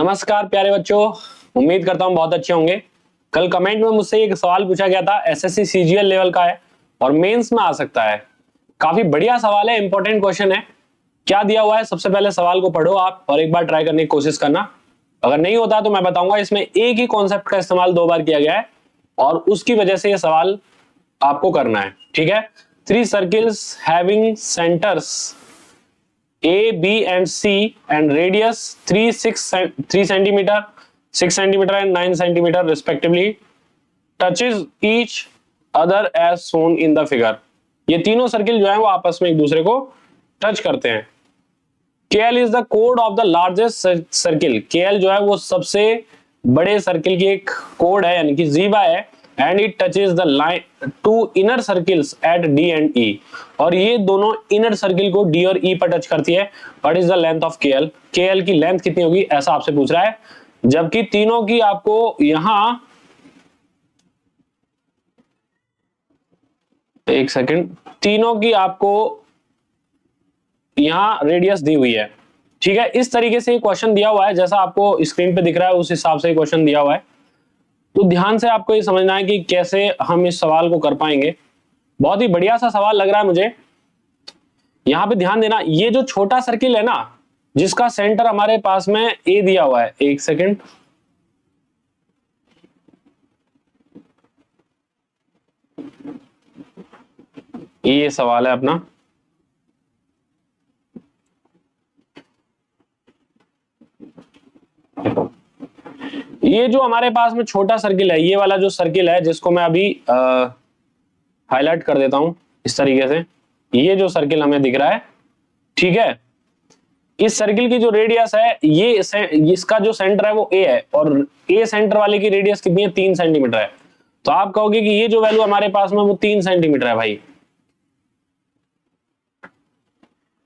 नमस्कार प्यारे बच्चों, उम्मीद करता हूं बहुत अच्छे होंगे। कल कमेंट में मुझसे एक सवाल पूछा गया था, एसएससी सीजीएल लेवल का है और मेंस में आ सकता है। काफी बढ़िया सवाल है, इंपॉर्टेंट क्वेश्चन है। क्या दिया हुआ है, सबसे पहले सवाल को पढ़ो आप और एक बार ट्राई करने की कोशिश करना। अगर नहीं होता तो मैं बताऊंगा। इसमें एक ही कॉन्सेप्ट का इस्तेमाल 2 बार किया गया है और उसकी वजह से यह सवाल आपको करना है। ठीक है। 3 circles having centres A, B and C and radius 3 centimeter, 6 centimeter and 9 centimeter respectively touches each other as shown in the figure। ये तीनों सर्किल जो है वो आपस में एक दूसरे को टच करते हैं। KL is the code of the largest circle। KL जो है वो सबसे बड़े सर्किल की एक कोड है, यानी कि जीवा है। And it touches the line to inner circles at D and E। और ये दोनों इनर सर्किल को D और E पर टच करती है। What is the length of KL? KL की लेंथ कितनी होगी ऐसा आपसे पूछ रहा है, जबकि तीनों की आपको यहां एक सेकंड, तीनों की आपको यहां रेडियस दी हुई है। ठीक है, इस तरीके से क्वेश्चन दिया हुआ है, जैसा आपको स्क्रीन पे दिख रहा है उस हिसाब से क्वेश्चन दिया हुआ है। तो ध्यान से आपको ये समझना है कि कैसे हम इस सवाल को कर पाएंगे। बहुत ही बढ़िया सा सवाल लग रहा है मुझे। यहां पे ध्यान देना, ये जो छोटा सर्किल है ना, जिसका सेंटर हमारे पास में ए दिया हुआ है, एक सेकंड, ये सवाल है अपना। ये जो हमारे पास में छोटा सर्किल है, ये वाला जो सर्किल है जिसको मैं अभी हाईलाइट कर देता हूं इस तरीके से, ये जो सर्किल हमें दिख रहा है, ठीक है, इस सर्किल की जो रेडियस है, ये इसका जो सेंटर है वो ए है और ए सेंटर वाले की रेडियस कितनी है, 3 सेंटीमीटर है। तो आप कहोगे कि ये जो वैल्यू हमारे पास में वो 3 सेंटीमीटर है। भाई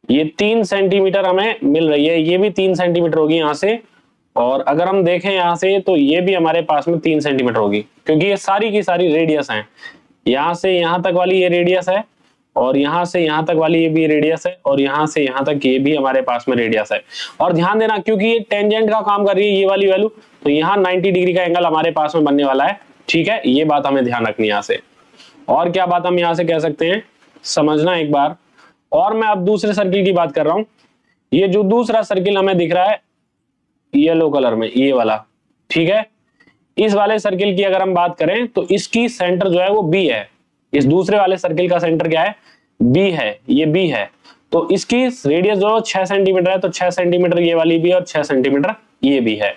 ये 3 सेंटीमीटर हमें मिल रही है, ये भी 3 सेंटीमीटर होगी यहां से, और अगर हम देखें यहां से तो ये भी हमारे पास में 3 सेंटीमीटर होगी, क्योंकि ये सारी की सारी रेडियस हैं। यहां से यहां तक वाली ये रेडियस है और यहां से यहां तक वाली ये भी रेडियस है और यहां से यहां तक ये भी हमारे पास में रेडियस है। और ध्यान देना, क्योंकि ये टेंजेंट का काम कर रही है ये वाली वैल्यू, तो यहाँ 90 डिग्री का एंगल हमारे पास में बनने वाला है। ठीक है, ये बात हमें ध्यान रखनी है यहाँ से। और क्या बात हम यहाँ से कह सकते हैं, समझना एक बार। और मैं अब दूसरे सर्किल की बात कर रहा हूं। ये जो दूसरा सर्किल हमें दिख रहा है येलो कलर में, ये वाला, ठीक है, इस वाले सर्किल की अगर हम बात करें तो इसकी सेंटर जो है वो बी है। इस दूसरे वाले सर्किल का सेंटर क्या है, बी है, ये बी है। तो इसकी रेडियस जो 6 सेंटीमीटर है, तो 6 सेंटीमीटर ये वाली भी और 6 सेंटीमीटर ये भी है।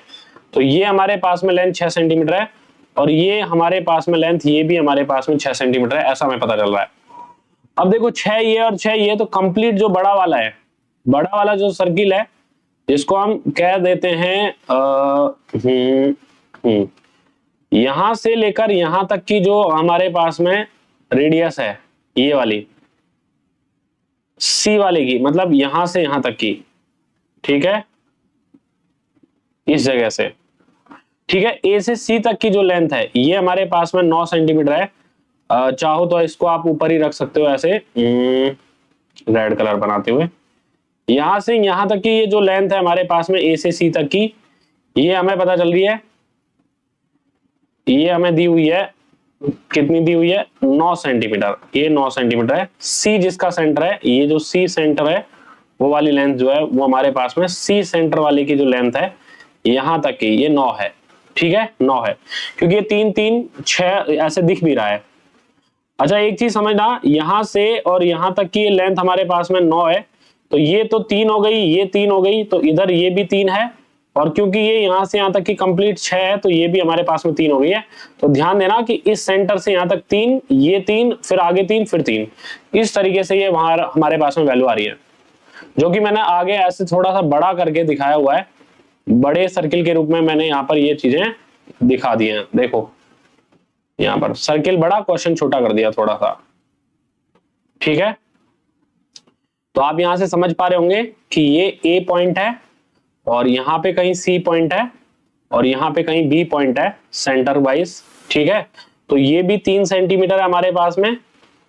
तो ये हमारे पास में लेंथ 6 सेंटीमीटर है और ये हमारे पास में लेंथ ये भी हमारे पास में 6 सेंटीमीटर है, ऐसा हमें पता चल रहा है। अब देखो 6 ये और 6 ये, तो कंप्लीट जो बड़ा वाला है, बड़ा वाला जो सर्किल है, जिसको हम कह देते हैं यहां से लेकर यहां तक की जो हमारे पास में रेडियस है, ये वाली सी वाले की, मतलब यहां से यहां तक की, ठीक है, इस जगह से, ठीक है, ए से सी तक की जो लेंथ है ये हमारे पास में 9 सेंटीमीटर है। चाहो तो इसको आप ऊपर ही रख सकते हो ऐसे रेड कलर बनाते हुए। यहां से यहां तक की ये जो लेंथ है हमारे पास में ए से सी तक की, ये हमें पता चल रही है, ये हमें दी हुई है, कितनी दी हुई है, 9 सेंटीमीटर। ये 9 सेंटीमीटर है। सी जिसका सेंटर है, ये जो सी सेंटर है वो वाली लेंथ जो है वो हमारे पास में सी सेंटर वाले की जो लेंथ है यहां तक की, ये 9 है। ठीक है, 9 है, क्योंकि ये 3 3 6 ऐसे दिख भी रहा है। अच्छा एक चीज समझना, यहां से और यहां तक की लेंथ हमारे पास में 9 है, तो ये तो 3 हो गई, ये 3 हो गई, तो इधर ये भी 3 है, और क्योंकि ये यहां से यहां तक की कंप्लीट 6 है, तो ये भी हमारे पास में 3 हो गई है। तो ध्यान देना कि इस सेंटर से यहां तक 3, ये 3, फिर आगे 3, फिर 3, इस तरीके से ये वहां हमारे पास में वैल्यू आ रही है, जो कि मैंने आगे ऐसे थोड़ा सा बड़ा करके दिखाया हुआ है। बड़े सर्किल के रूप में मैंने यहाँ पर ये चीजें दिखा दी हैं। देखो यहां पर सर्किल बड़ा, क्वेश्चन छोटा कर दिया थोड़ा सा। ठीक है, तो आप यहां से समझ पा रहे होंगे कि ये ए पॉइंट है और यहां पे कहीं सी पॉइंट है और यहां पे कहीं बी पॉइंट है सेंटर वाइज। ठीक है, तो ये भी 3 सेंटीमीटर है हमारे पास में,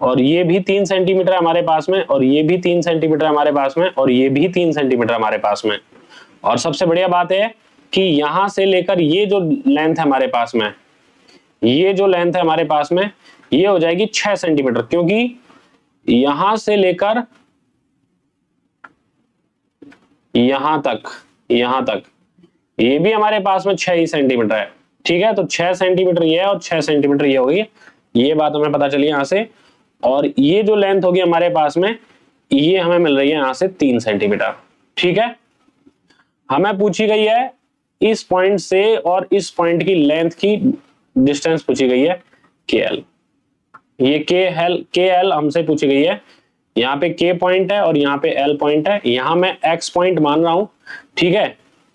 और ये भी 3 सेंटीमीटर हमारे पास में, और ये भी 3 सेंटीमीटर हमारे पास में, और ये भी 3 सेंटीमीटर हमारे पास में। और सबसे बढ़िया बात है कि यहां से लेकर ये जो लेंथ है हमारे पास में, ये जो लेंथ है हमारे पास में, ये हो जाएगी 6 सेंटीमीटर, क्योंकि यहां से लेकर यहां तक ये भी हमारे पास में 6 ही सेंटीमीटर है। ठीक है, तो 6 सेंटीमीटर ये है और 6 सेंटीमीटर ये होगी, ये बात हमें पता चली यहां से। और ये जो लेंथ होगी हमारे पास में, ये हमें मिल रही है यहां से 3 सेंटीमीटर। ठीक है, हमें पूछी गई है इस पॉइंट से और इस पॉइंट की लेंथ की डिस्टेंस पूछी गई है KL। ये KL हमसे पूछी गई है। यहाँ पे K पॉइंट है और यहाँ पे L पॉइंट है, यहाँ मैं X पॉइंट मान रहा हूं। ठीक है,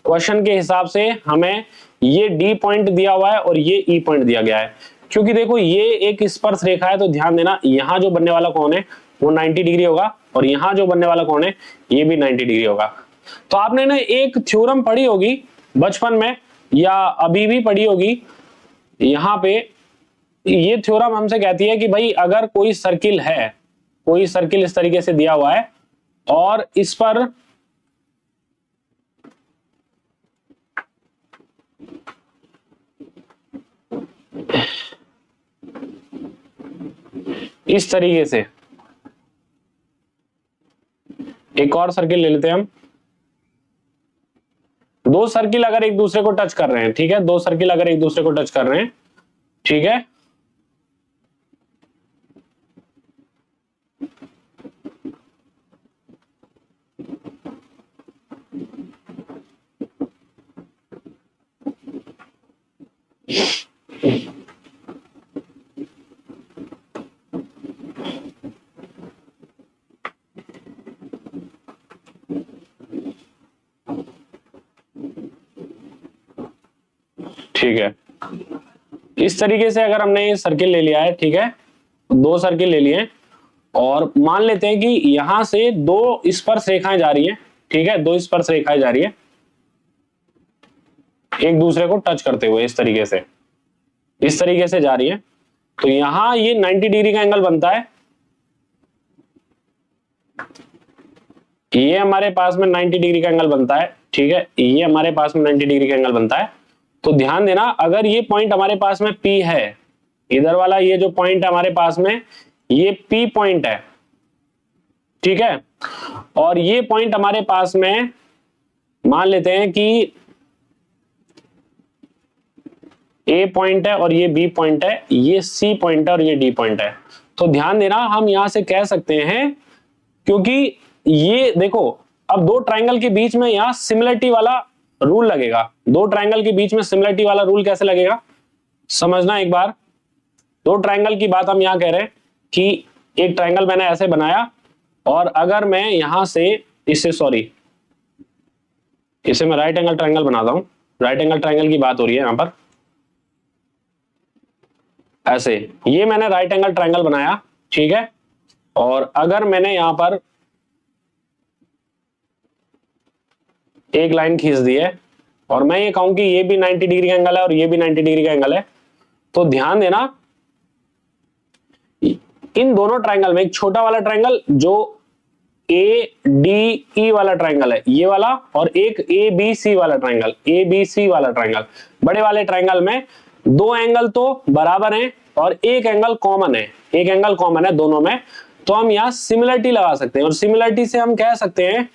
क्वेश्चन के हिसाब से हमें ये D पॉइंट दिया हुआ है और ये E पॉइंट दिया गया है। क्योंकि देखो ये एक स्पर्श रेखा है, तो ध्यान देना यहाँ जो बनने वाला कोण है वो 90 डिग्री होगा और यहाँ जो बनने वाला कोण है ये भी 90 डिग्री होगा। तो आपने ना एक थ्योरम पढ़ी होगी बचपन में या अभी भी पढ़ी होगी, यहाँ पे ये थ्योरम हमसे कहती है कि भाई अगर कोई सर्किल है, कोई सर्किल इस तरीके से दिया हुआ है और इस पर इस तरीके से एक और सर्किल ले लेते हैं हम। दो सर्किल अगर एक दूसरे को टच कर रहे हैं, ठीक है, दो सर्किल अगर एक दूसरे को टच कर रहे हैं, ठीक है, ठीक है, इस तरीके से अगर हमने ये सर्किल ले लिया है, ठीक है, दो सर्किल ले लिए और मान लेते हैं कि यहां से दो स्पर्श रेखाएं जा रही हैं। ठीक है, दो स्पर्श रेखाएं जा रही है एक दूसरे को टच करते हुए, इस तरीके से जा रही है। तो यहां ये 90 डिग्री का एंगल बनता है, ये हमारे पास में 90 डिग्री का एंगल बनता है। ठीक है, ये हमारे पास में 90 डिग्री का एंगल बनता है। तो ध्यान देना, अगर ये पॉइंट हमारे पास में P है, इधर वाला ये जो पॉइंट है हमारे पास में, ये P पॉइंट है। ठीक है, और ये पॉइंट हमारे पास में मान लेते हैं कि A पॉइंट है और ये B पॉइंट है, ये C पॉइंट है और ये D पॉइंट है। तो ध्यान देना, हम यहां से कह सकते हैं, क्योंकि ये देखो अब दो ट्रायंगल के बीच में यहां सिमिलरिटी वाला रूल लगेगा। दो ट्रायंगल के बीच में सिमिलरिटी वाला रूल कैसे लगेगा समझना एक बार। दो ट्रायंगल की बात हम यहां कह रहे हैं कि एक ट्रायंगल मैंने ऐसे बनाया और अगर मैं यहां से इसे मैं राइट एंगल ट्रायंगल बनाता हूं। राइट एंगल ट्रायंगल की बात हो रही है यहां पर, ऐसे ये मैंने राइट एंगल ट्रायंगल बनाया। ठीक है, और अगर मैंने यहां पर एक लाइन खींच दी है और मैं ये कहूं कि ये भी 90 डिग्री का एंगल है और ये भी 90 डिग्री का एंगल है, तो ध्यान देना इन दोनों ट्रायंगल में एक छोटा वाला ट्रायंगल जो ADE वाला ट्रायंगल है ये वाला, और एक ABC वाला ट्रायंगल, बड़े वाले ट्रायंगल में दो एंगल तो बराबर हैं और एक एंगल कॉमन है, दोनों में। तो हम यहां सिमिलरिटी लगा सकते हैं और सिमिलरिटी से हम कह सकते हैं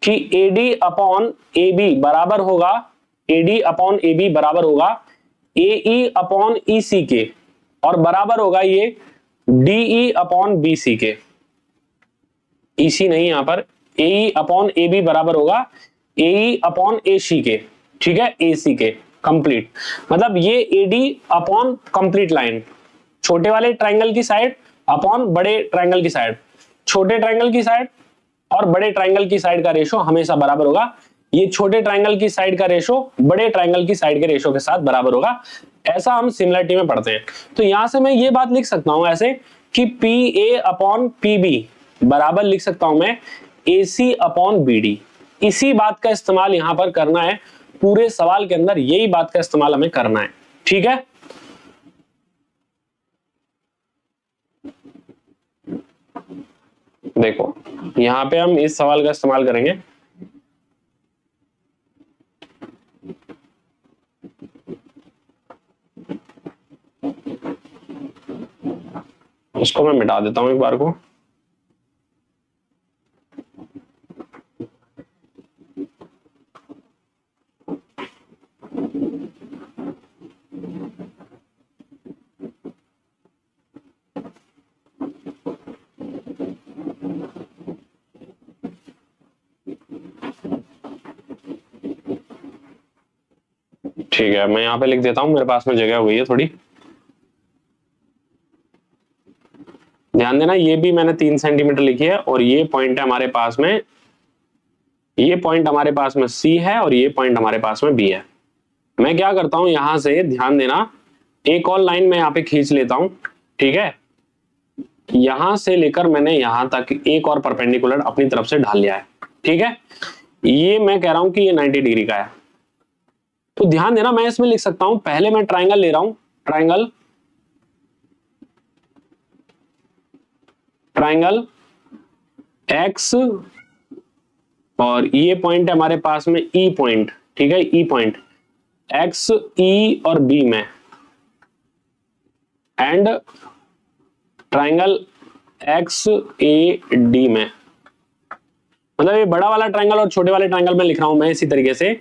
कि AD अपॉन AB बराबर होगा AE अपॉन EC के, और बराबर होगा ये DE अपॉन BC के। EC नहीं यहां पर, AE अपॉन AB बराबर होगा AE अपॉन AC के। ठीक है, AC के कंप्लीट, मतलब ये AD अपॉन कंप्लीट लाइन, छोटे वाले ट्रायंगल की साइड अपॉन बड़े ट्रायंगल की साइड, छोटे ट्रायंगल की साइड और बड़े ट्रायंगल की साइड का रेशो हमेशा बराबर होगा। ये छोटे ट्रायंगल की साइड का रेशो बड़े ट्रायंगल की साइड के रेशो के साथ बराबर होगा। ऐसा हम सिमिलरिटी में पढ़ते हैं। तो यहां से मैं ये बात लिख सकता हूं ऐसे कि PA अपॉन PB बराबर लिख सकता हूं मैं AC अपॉन BD। इसी बात का इस्तेमाल यहां पर करना है, पूरे सवाल के अंदर यही बात का इस्तेमाल हमें करना है। ठीक है, देखो यहां पे हम इस सवाल का इस्तेमाल करेंगे। इसको मैं मिटा देता हूं एक बार को। ठीक है, मैं यहां पे लिख देता हूं, मेरे पास में जगह हो गई है थोड़ी। ध्यान देना, ये भी मैंने 3 सेंटीमीटर लिखी है और ये पॉइंट है हमारे पास में, ये पॉइंट हमारे पास में C है और ये पॉइंट हमारे पास में B है। मैं क्या करता हूं यहां से, ध्यान देना, एक और लाइन में यहां पे खींच लेता हूं। ठीक है, यहां से लेकर मैंने यहां तक एक और परपेंडिकुलर अपनी तरफ से ढाल लिया है। ठीक है, ये मैं कह रहा हूं कि ये 90 डिग्री का है। तो ध्यान देना, मैं इसमें लिख सकता हूं, पहले मैं ट्राइंगल ले रहा हूं, ट्राइंगल एक्स, और ये पॉइंट है हमारे पास में ई पॉइंट। ठीक है, ई पॉइंट एक्स, ई और बी में, and triangle x A D में। मतलब ये बड़ा वाला ट्राइंगल और छोटे वाले ट्राइंगल में लिख रहा हूं मैं इसी तरीके से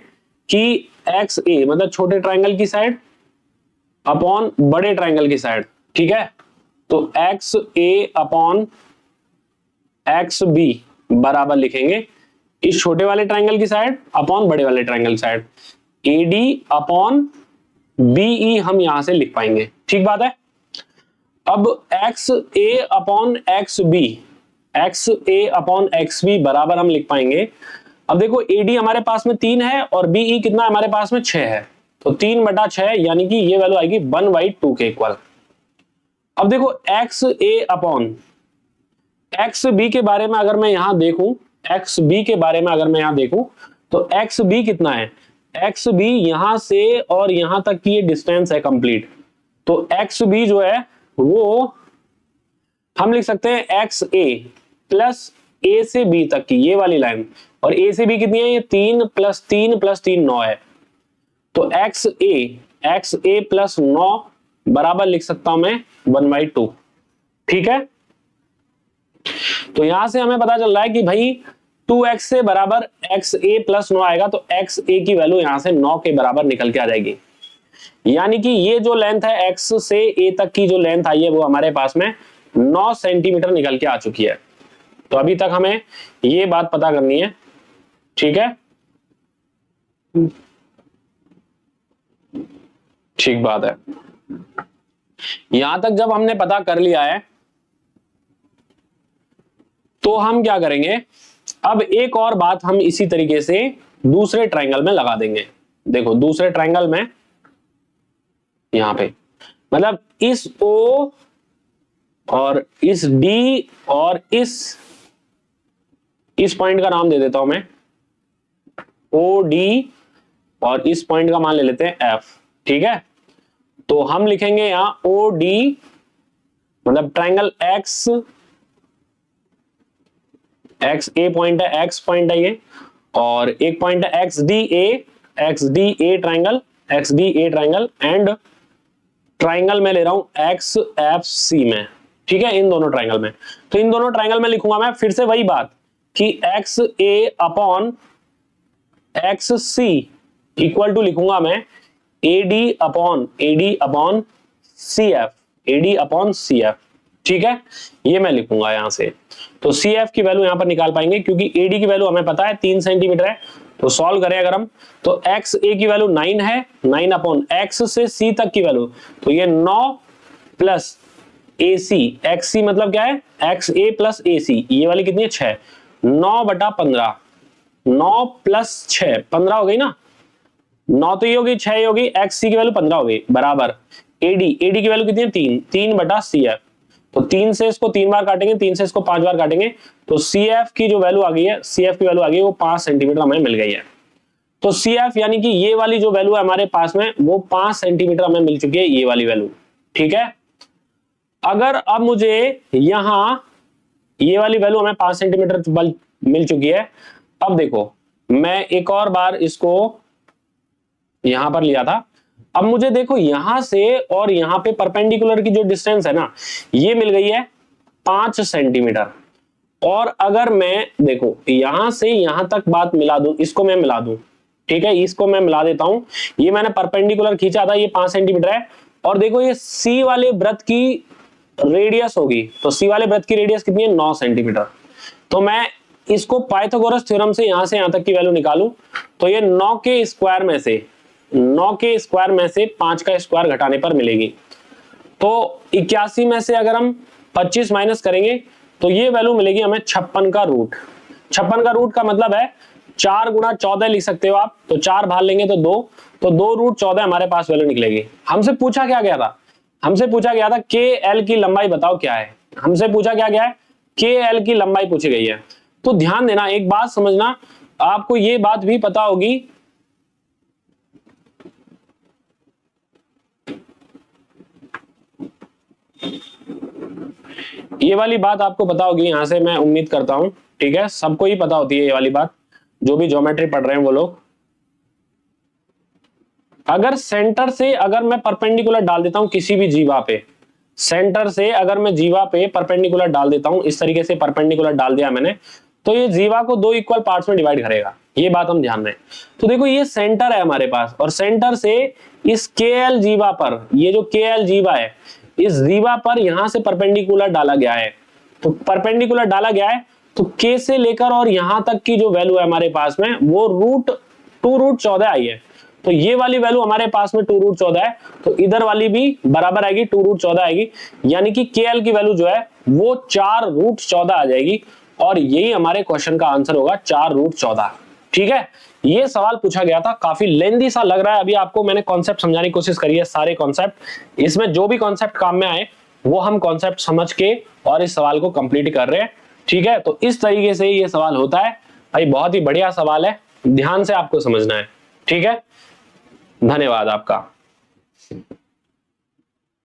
कि एक्स ए मतलब छोटे ट्राइंगल की साइड अपॉन बड़े ट्राइंगल की साइड। ठीक है, तो x A upon X B बराबर लिखेंगे इस छोटे वाले ट्राइंगल की साइड अपॉन बड़े वाले ट्राइंगल की side, A D upon B E हम यहां से लिख पाएंगे। ठीक बात है। अब X A upon X B, X A upon X B बराबर हम लिख पाएंगे, अब देखो ए डी हमारे पास में 3 है और बी ई कितना हमारे पास में 6 है, तो 3/6 यानी कि ये वैल्यू आएगी 1/2 के इक्वल। अब देखो x A upon X B के बारे में अगर मैं यहां देखूं, एक्स बी के बारे में अगर मैं यहां देखूं तो एक्स बी कितना है, एक्स बी यहां से और यहां तक की ये डिस्टेंस है कंप्लीट, तो एक्स बी जो है वो हम लिख सकते हैं एक्स ए प्लस ए से बी तक की ये वाली लाइन, और ए से बी कितनी है, ये 3 + 3 + 3 9 है, तो एक्स ए प्लस 9 बराबर लिख सकता हूं मैं 1/2। ठीक है, तो यहां से हमें पता चल रहा है कि भाई 2x से बराबर एक्स ए प्लस 9 आएगा, तो एक्स ए की वैल्यू यहां से 9 के बराबर निकल के आ जाएगी। यानी कि ये जो लेंथ है एक्स से ए तक की जो लेंथ आई है वो हमारे पास में 9 सेंटीमीटर निकल के आ चुकी है। तो अभी तक हमें ये बात पता करनी है। ठीक है, ठीक बात है। यहां तक जब हमने पता कर लिया है तो हम क्या करेंगे, अब एक और बात हम इसी तरीके से दूसरे ट्रायंगल में लगा देंगे। देखो दूसरे ट्रायंगल में यहां पे मतलब इस O और इस D और इस पॉइंट का नाम दे देता हूं मैं OD, और इस पॉइंट का मान ले लेते हैं F। ठीक है, तो हम लिखेंगे यहां OD मतलब ट्रायंगल एक्स ए पॉइंट है, एक्स पॉइंट है ये, और एक पॉइंट है XD A triangle, and triangle में ले रहा हूं XFC में। ठीक है, इन दोनों ट्रायंगल में, तो इन दोनों ट्रायंगल में लिखूंगा मैं फिर से वही बात कि XA upon XC equal to लिखूंगा मैं AD अपॉन CF। ठीक है, ये मैं लिखूंगा यहां से, तो CF की वैल्यू यहां पर निकाल पाएंगे क्योंकि AD की वैल्यू हमें पता है 3 सेंटीमीटर है। तो सॉल्व करें अगर हम, तो XA की वैल्यू 9 है, 9 अपॉन X से C तक की वैल्यू, तो ये 9 प्लस AC, XC मतलब क्या है, XA प्लस AC, ये वाली कितनी है 6, 9/15, 9 प्लस 6 15 हो गई ना, 9 तो ये होगी, 6 ये होगी, XC की वैल्यू 15 हो गई बराबर AD की वैल्यू कितनी है 3/CF, तो 3 से इसको 3 बार काटेंगे, 3 से इसको 5 बार काटेंगे, तो CF की जो वैल्यू आ गई है, CF की वैल्यू आ गई है वो 5 सेंटीमीटर हमें मिल गई है। तो CF यानी कि ये वाली जो वैल्यू है हमारे पास में वो 5 सेंटीमीटर हमें मिल चुकी है, ये वाली वैल्यू। ठीक है, अगर अब मुझे यहां ये वाली वैल्यू हमें 5 सेंटीमीटर मिल चुकी है, अब देखो मैं एक और बार इसको यहां पर लिया था, अब मुझे देखो यहां से और यहां पे परपेंडिकुलर की जो डिस्टेंस है ना ये मिल गई है 5 सेंटीमीटर। और अगर मैं देखो यहां से यहां तक बात मिला दूं, इसको मैं मिला दूं, ठीक है, इसको मैं मिला देता हूं। ये मैंने परपेंडिकुलर खींचा था, ये 5 सेंटीमीटर है। और देखो ये सी वाले वृत्त की रेडियस होगी, तो सी वाले वृत्त की रेडियस कितनी है, 9 सेंटीमीटर। तो मैं इसको पाइथागोरस थ्योरम से यहां तक की वैल्यू निकालूं, तो ये 9 के स्क्वायर में से 5 का स्क्वायर घटाने पर मिलेगी। तो 81 में से अगर हम 25 माइनस करेंगे तो ये वैल्यू मिलेगी हमें 56 का रूट। 56 का रूट का मतलब है 4 गुणा 14 लिख सकते हो आप, तो 4 भाग लेंगे तो 2, तो 2 रूट 14 हमारे पास वैल्यू निकलेगी। हमसे पूछा क्या गया था, हमसे पूछा गया था के एल की लंबाई बताओ क्या है, हमसे पूछा क्या गया है, के एल की लंबाई पूछी गई है। तो ध्यान देना, एक बात समझना, आपको ये बात भी पता होगी, ये वाली बात आपको पता होगी, यहां से मैं उम्मीद करता हूं, ठीक है, सबको ही पता होती है ये वाली बात, जो भी ज्योमेट्री पढ़ रहे हैं वो लोग। अगर सेंटर से अगर मैं परपेंडिकुलर डाल देता हूं किसी भी जीवा पे, सेंटर से अगर मैं जीवा पे परपेंडिकुलर डाल देता हूं, इस तरीके से परपेंडिकुलर डाल दिया मैंने, तो ये जीवा को 2 इक्वल पार्ट्स में डिवाइड करेगा, ये बात हम ध्यान रहे। तो देखो ये सेंटर है हमारे पास, और सेंटर से इस KL जीवा पर, ये जो KL जीवा है, इस जीवा पर यहां से परपेंडिकुलर डाला गया है। तो परपेंडिकुलर डाला गया है तो K से लेकर और यहां तक की जो वैल्यू है हमारे पास में वो टू रूट 14 आई है। तो ये वाली वैल्यू हमारे पास में 2 रूट 14 है, तो इधर वाली भी बराबर आएगी, 2 रूट 14 आएगी, यानी कि KL की वैल्यू जो है वो 4 रूट 14 आ जाएगी। और यही हमारे क्वेश्चन का आंसर होगा, 4 रूट 14। ठीक है, ये सवाल पूछा गया था, काफी लेंथी सा लग रहा है, अभी आपको मैंने कॉन्सेप्ट समझाने की कोशिश करी है, सारे कॉन्सेप्ट, इसमें जो भी कॉन्सेप्ट काम में आए वो हम कॉन्सेप्ट समझ के और इस सवाल को कंप्लीट कर रहे हैं। ठीक है, तो इस तरीके से ये सवाल होता है भाई, बहुत ही बढ़िया सवाल है, ध्यान से आपको समझना है। ठीक है, धन्यवाद आपका।